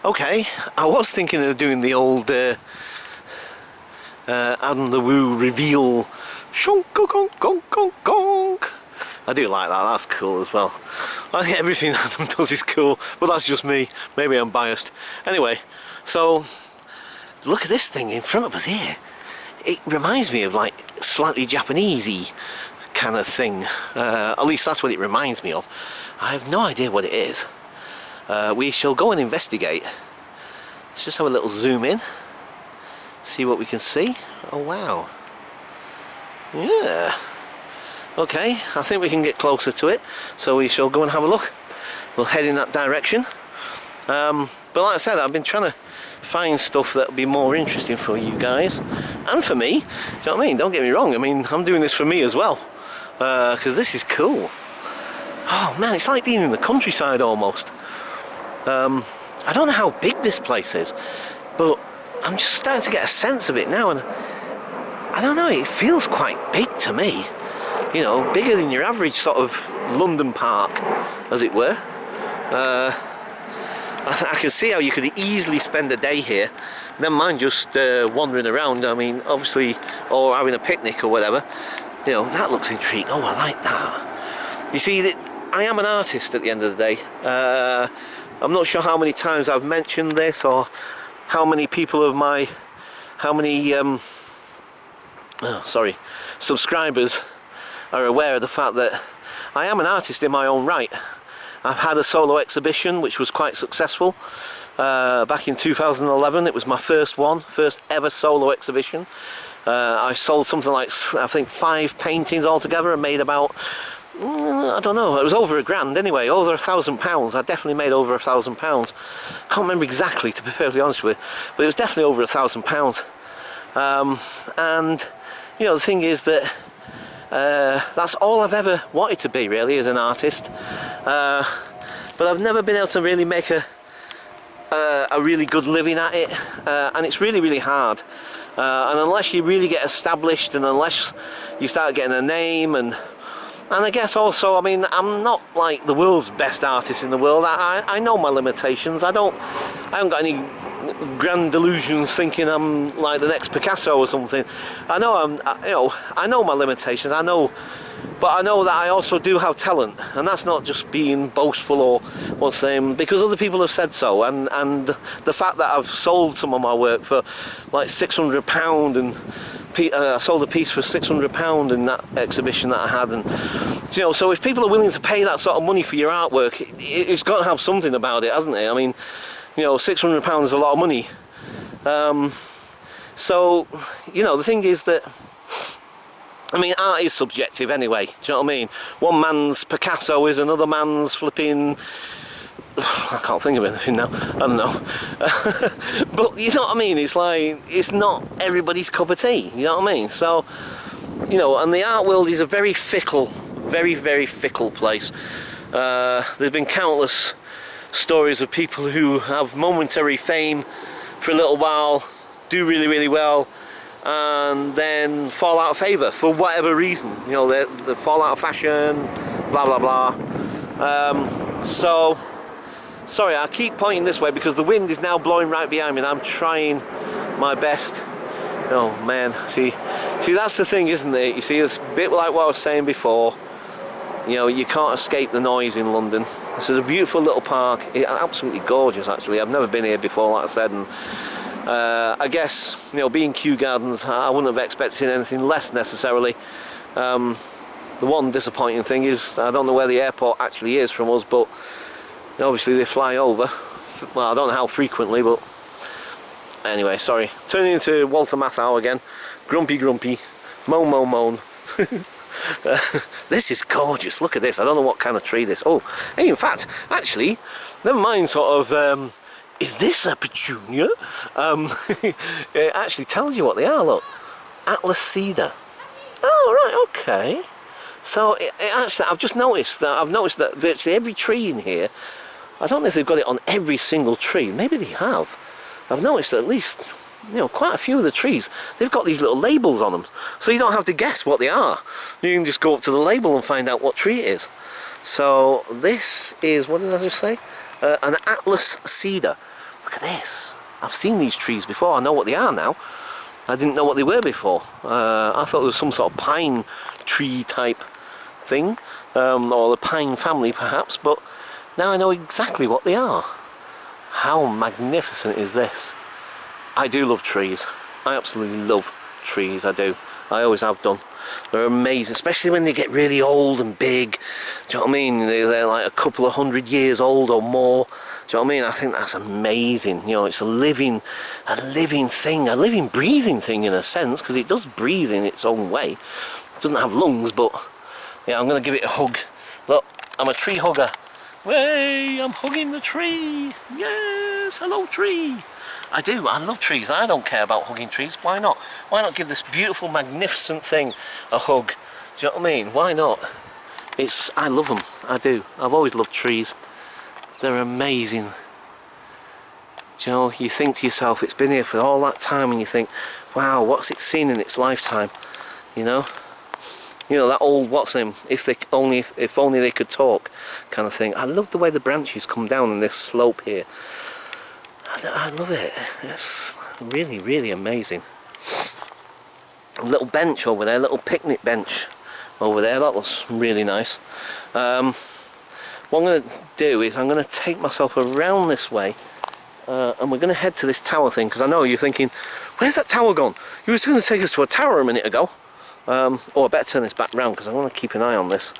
Okay, I was thinking of doing the old Adam the Woo reveal. Shonk, gonk, gonk, gonk, gonk. I do like that, that's cool as well. I think everything Adam does is cool, but that's just me. Maybe I'm biased. Anyway, so look at this thing in front of us here. It reminds me of like slightly Japanese-y kind of thing. At least that's what it reminds me of. I have no idea what it is. We shall go and investigate. Let's just have a little zoom in, see what we can see. Oh wow, yeah. Okay, I think we can get closer to it, so we shall go and have a look. We'll head in that direction. But like I said, I've been trying to find stuff that will be more interesting for you guys and for me. Do you know what I mean? Don't get me wrong, I mean, I'm doing this for me as well, because this is cool. Oh man, it's like being in the countryside almost. I don't know how big this place is, but I'm just starting to get a sense of it now, and I don't know, it feels quite big to me. You know, bigger than your average sort of London park, as it were. I can see how you could easily spend a day here, never mind just wandering around, I mean, obviously, or having a picnic or whatever. You know, that looks intriguing. Oh, I like that. You see, I am an artist at the end of the day. I'm not sure how many times I've mentioned this, or how many people of my, subscribers are aware of the fact that I am an artist in my own right. I've had a solo exhibition which was quite successful back in 2011. It was my first ever solo exhibition. I sold something like, I think, 5 paintings altogether and made about, I don't know, it was over £1,000 anyway, over £1,000. I definitely made over £1,000. Can't remember exactly, to be perfectly honest with you, but it was definitely over £1,000. And you know, the thing is that that's all I've ever wanted to be, really, as an artist. But I've never been able to really make a really good living at it, and it's really, really hard. And unless you really get established, and unless you start getting a name, and I guess also, I mean, I'm not like the world's best artist in the world. I know my limitations. I haven't got any grand delusions thinking I'm like the next Picasso or something. I know I know my limitations. I know, but I know that I also do have talent, and that's not just being boastful or what's saying, because other people have said so. And the fact that I've sold some of my work for like £600, and I sold a piece for £600 in that exhibition that I had, and you know, so if people are willing to pay that sort of money for your artwork, it's got to have something about it, hasn't it? I mean, you know, £600 is a lot of money. So, you know, the thing is that, I mean, art is subjective anyway, do you know what I mean? One man's Picasso is another man's flipping, I can't think of anything now, I don't know. But you know what I mean, it's like, it's not everybody's cup of tea, you know what I mean? So, you know, and the art world is a very fickle, very, very fickle place. There's been countless stories of people who have momentary fame for a little while, do really, really well, and then fall out of favour for whatever reason. You know, they fall out of fashion, blah blah blah. So, sorry, I keep pointing this way because the wind is now blowing right behind me, and I'm trying my best. Oh man, see, that's the thing, isn't it? You see, it's a bit like what I was saying before. You know, you can't escape the noise in London. This is a beautiful little park. It's absolutely gorgeous, actually. I've never been here before, like I said, and I guess, you know, being Kew Gardens, I wouldn't have expected anything less necessarily. The one disappointing thing is I don't know where the airport actually is from us, but obviously they fly over. Well, I don't know how frequently, but anyway, sorry. Turning into Walter Matthau again. Grumpy, moan. This is gorgeous. Look at this. I don't know what kind of tree this. Oh, hey, in fact, actually, never mind. Sort of. Is this a petunia? It actually tells you what they are. Look, Atlas cedar. Oh, right. Okay. So it actually, I've just noticed that virtually every tree in here. I don't know if they've got it on every single tree. Maybe they have. I've noticed that at least, you know, quite a few of the trees, they've got these little labels on them, so you don't have to guess what they are. You can just go up to the label and find out what tree it is. So this is, what did I just say? An Atlas cedar. look at this. I've seen these trees before. I know what they are now. I didn't know what they were before. I thought there was some sort of pine tree type thing, or the pine family perhaps, but now I know exactly what they are. How magnificent is this? I do love trees. I absolutely love trees, I do. I always have done. They're amazing, especially when they get really old and big. Do you know what I mean? They're like a couple of 100 years old or more. Do you know what I mean? I think that's amazing. You know, it's a living thing, a living, breathing thing in a sense, because it does breathe in its own way. It doesn't have lungs, but yeah, I'm going to give it a hug. Look, I'm a tree hugger. Way, I'm hugging the tree. Yes, hello tree. I do, I love trees. I don't care about hugging trees. Why not? Why not give this beautiful, magnificent thing a hug? Do you know what I mean? Why not? I love them. I do. I've always loved trees. They're amazing. Do you know, you think to yourself, it's been here for all that time, and you think, wow, what's it seen in its lifetime? You know? You know, that old, what's name, if only they could talk kind of thing. I love the way the branches come down on this slope here. I love it. It's really, really amazing. A little bench over there, a little picnic bench over there. That looks really nice. What I'm going to do is I'm going to take myself around this way, and we're going to head to this tower thing, because I know you're thinking, where's that tower gone? You were going to take us to a tower a minute ago. I better turn this back round, because I want to keep an eye on this,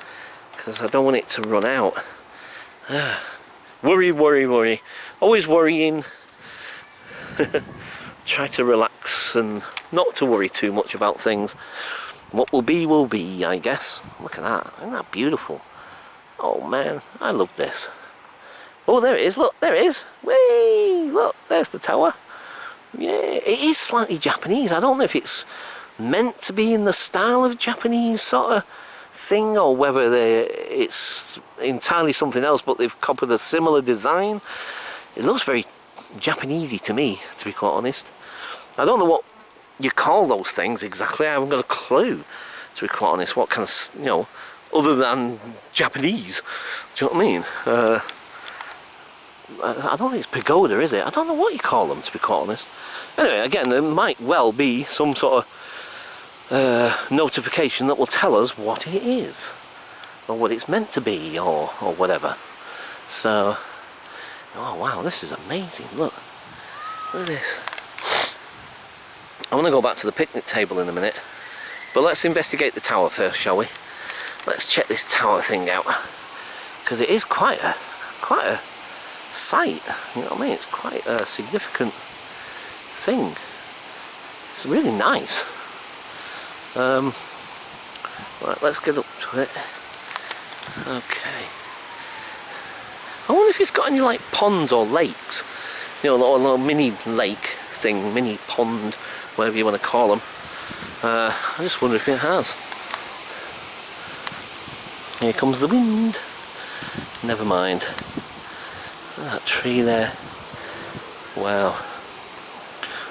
because I don't want it to run out. Worry, worry, worry. Always worrying. Try to relax and not to worry too much about things. What will be, I guess. Look at that. Isn't that beautiful? Oh man, I love this. Oh, there it is. Look, there it is. Whee! Look, there's the tower. Yeah, it is slightly Japanese. I don't know if it's meant to be in the style of Japanese sort of thing, or whether it's entirely something else, but they've copied a similar design. It looks very Japanesey to me, to be quite honest. I don't know what you call those things exactly. I haven't got a clue, to be quite honest, what kind of, you know, other than Japanese. Do you know what I mean? I don't think it's pagoda, is it? I don't know what you call them, to be quite honest. Anyway, again, there might well be some sort of notification that will tell us what it is, or what it's meant to be, or whatever. So, oh wow, this is amazing. Look at this. I want to go back to the picnic table in a minute, but let's investigate the tower first, shall we? Let's check this tower thing out, because it is quite a sight. You know what I mean? It's quite a significant thing. It's really nice. Right, let's get up to it. Okay. I wonder if it's got any like ponds or lakes. You know, a little mini lake thing, mini pond, whatever you want to call them. I just wonder if it has. Here comes the wind. Never mind. That tree there. Wow.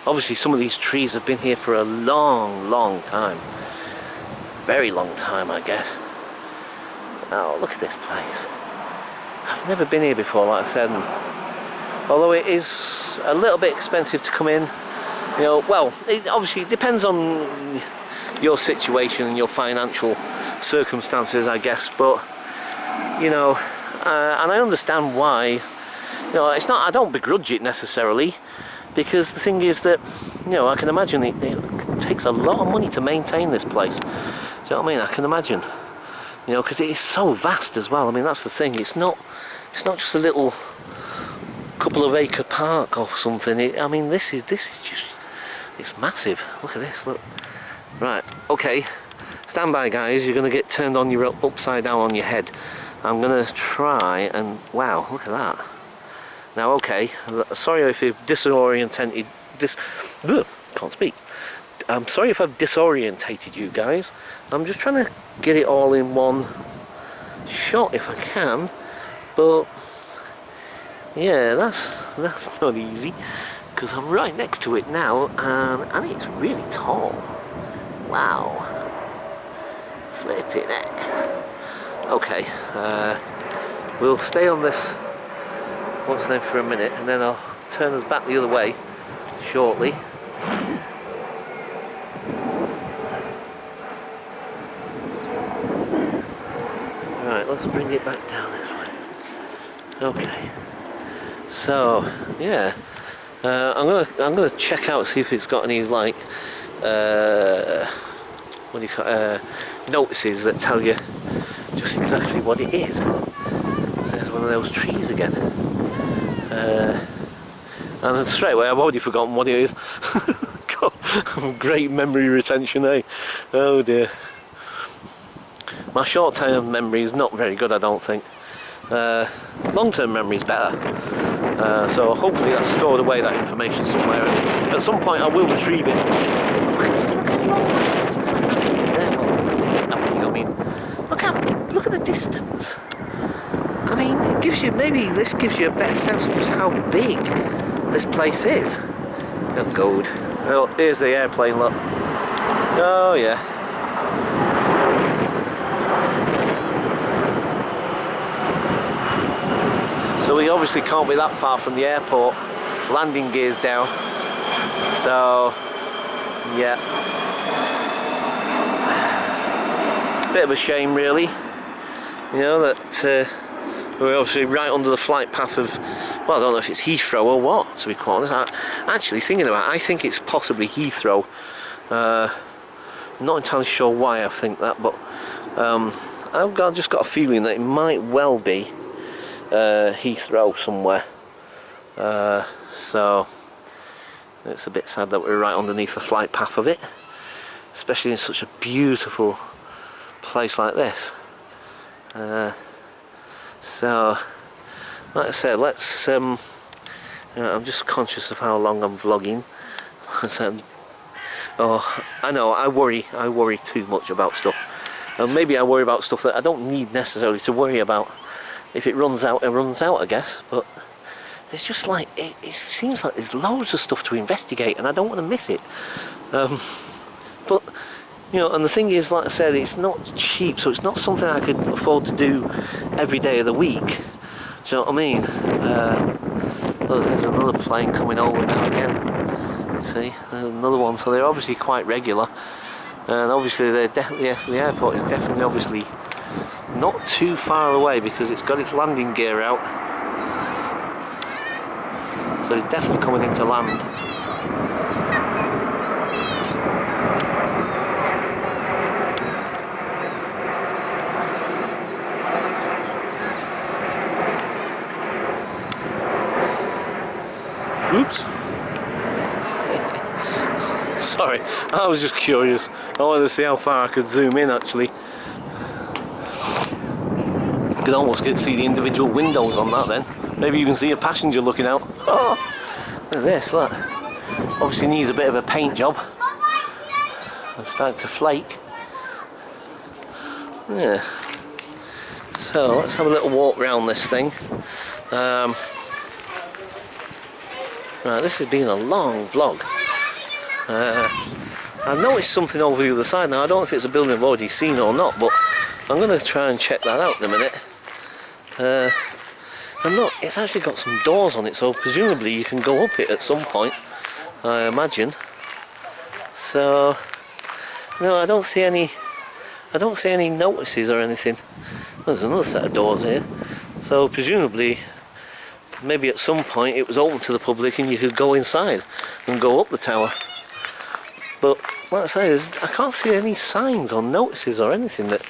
Obviously some of these trees have been here for a long time. Very long time, I guess. Oh, look at this place. I've never been here before, like I said, and although it is a little bit expensive to come in, you know, well, it obviously depends on your situation and your financial circumstances, I guess, but, you know, and I understand why. You know, it's not, I don't begrudge it necessarily, because the thing is that, you know, I can imagine it takes a lot of money to maintain this place. Do you know what I mean? I can imagine. You know, because it is so vast as well. I mean, that's the thing. It's not just a little couple of acre park or something. I mean, this is just, it's massive. Look at this. Look. Right. Okay. Stand by, guys. You're going to get turned on your upside down on your head. I'm going to try and, wow, look at that. Now, okay. Sorry if you've disorientated. Can't speak. I'm sorry if I've disorientated you guys. I'm just trying to get it all in one shot if I can, but yeah, that's not easy, because I'm right next to it now, and it's really tall. Wow. Flipping heck. Okay, we'll stay on this what's name for a minute, and then I'll turn us back the other way shortly. Right, let's bring it back down this way. Okay. So yeah, I'm gonna check out, see if it's got any like what do you call notices that tell you just exactly what it is. There's one of those trees again, and then straight away I've already forgotten what it is. God, great memory retention, eh? Oh dear. My short-term memory is not very good, I don't think. Long-term memory is better. So hopefully that's stored away, that information somewhere, and at some point I will retrieve it. Look at the distance. I mean, it gives you, maybe this gives you a better sense of just how big this place is. Oh, good. Well, here's the airplane, look. Oh yeah. So we obviously can't be that far from the airport. Landing gear's down. So, yeah. Bit of a shame, really. You know, that we're obviously right under the flight path of, well, I don't know if it's Heathrow or what, to be quite honest. Actually, thinking about it, I think it's possibly Heathrow. I'm not entirely sure why I think that, but I've just got a feeling that it might well be Heathrow somewhere. So it's a bit sad that we're right underneath the flight path of it, especially in such a beautiful place like this. So like I said, let's you know, I'm just conscious of how long I'm vlogging. Oh, I know, I worry too much about stuff, and maybe I worry about stuff that I don't need necessarily to worry about. If it runs out, it runs out, I guess. But it's just like, it seems like there's loads of stuff to investigate, and I don't want to miss it. But, you know, and the thing is, like I said, it's not cheap, so it's not something I could afford to do every day of the week. Do you know what I mean? Look, there's another plane coming over now again. You see, there's another one. So they're obviously quite regular, and obviously they're definitely, the airport is definitely obviously not too far away because it's got its landing gear out, so it's definitely coming into land. Oops. Sorry, I was just curious. I wanted to see how far I could zoom in actually. You could almost get to see the individual windows on that then. Maybe even see a passenger looking out. Oh, look at this, look. Obviously needs a bit of a paint job. It's starting to flake. Yeah. So let's have a little walk around this thing. Right, this has been a long vlog. I've noticed something over the other side now. I don't know if it's a building I've already seen or not, but I'm going to try and check that out in a minute. And look, it's actually got some doors on it, so presumably you can go up it at some point, I imagine. So no, I don't see any notices or anything. There's another set of doors here, so presumably maybe at some point it was open to the public and you could go inside and go up the tower. But like I say, I can't see any signs or notices or anything that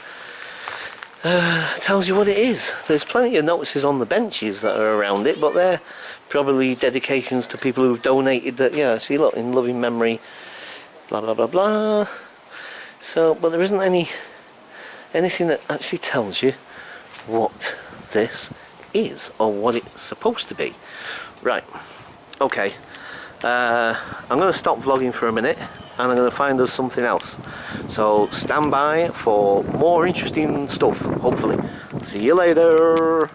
tells you what it is. There's plenty of notices on the benches that are around it, but they're probably dedications to people who've donated that, yeah, see, look, in loving memory, blah blah blah blah. So, but there isn't anything that actually tells you what this is or what it's supposed to be. Right, okay, I'm going to stop vlogging for a minute and I'm going to find us something else, so stand by for more interesting stuff, hopefully. See you later.